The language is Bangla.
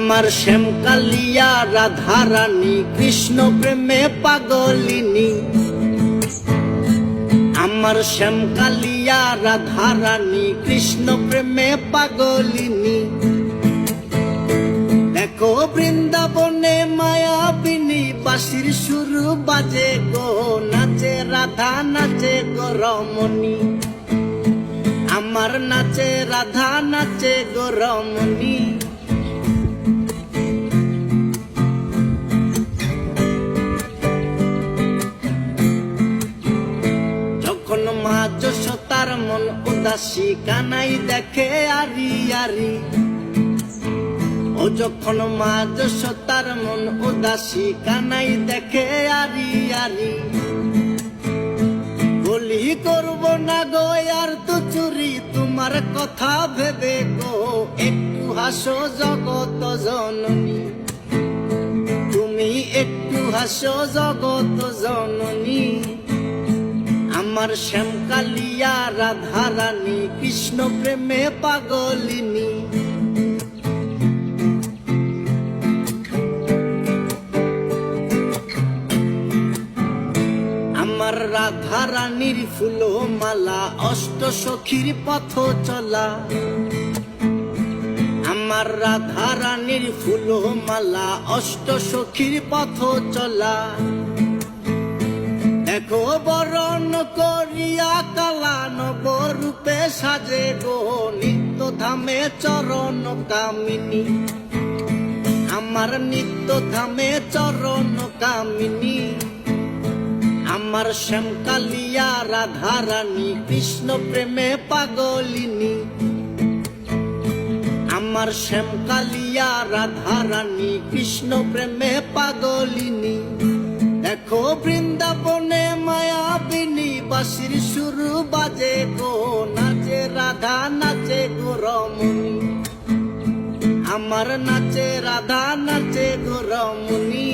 আমার শ্যামকালিয়া রাধা রানী কৃষ্ণ প্রেমে পাগলিনী। আমার শ্যামকালিয়া রাধা রানী কৃষ্ণ প্রেমে পাগলিনী। দেখো বৃন্দাবনে মায়াবিনী বাঁশির সুর বাজে গো, নাচে রাধা নাচে গো রমণী। আমার নাচে রাধা নাচে গো রমণী। যখন মা যশোদার মন উদাসী কানাই দেখে আরি আরি। ও যখন মা যশোদার মন উদাসী কানাই দেখে আরি আরি। বলি করব না গো আর তো চুরি তোমার কথা ভেবে গো, একটু হাসো জগত জননী। তুমি একটু হাসো জগত জননী। আমার শ্যামকালিয়া রাধা রানী কৃষ্ণ প্রেমে পাগলিনী। আমার রাধা রানীর ফুল মালা অষ্ট সখীর পথ চলা। আমার রাধা রানীর ফুল মালা অষ্ট সখীর পথ চলা। দেখো বরণ করিয়া কালা নবরূপে সাজে গো, নিত্য ধামে চরণ কামিনী। আমার নিত্য ধামে চরণ কামিনী। আমার শ্যামকালিয়া রাধা রানী কৃষ্ণ প্রেমে পাগলিনী। আমার শ্যামকালিয়া রাধা রানী কৃষ্ণ প্রেমে পাগলিনী। দেখো বৃন্দাবনে মায়াবিনী বাঁশির সুর বাজে গো, নাচে রাধা নাচে গো রমণী। আমার নাচে রাধা নাচে গো রমণী।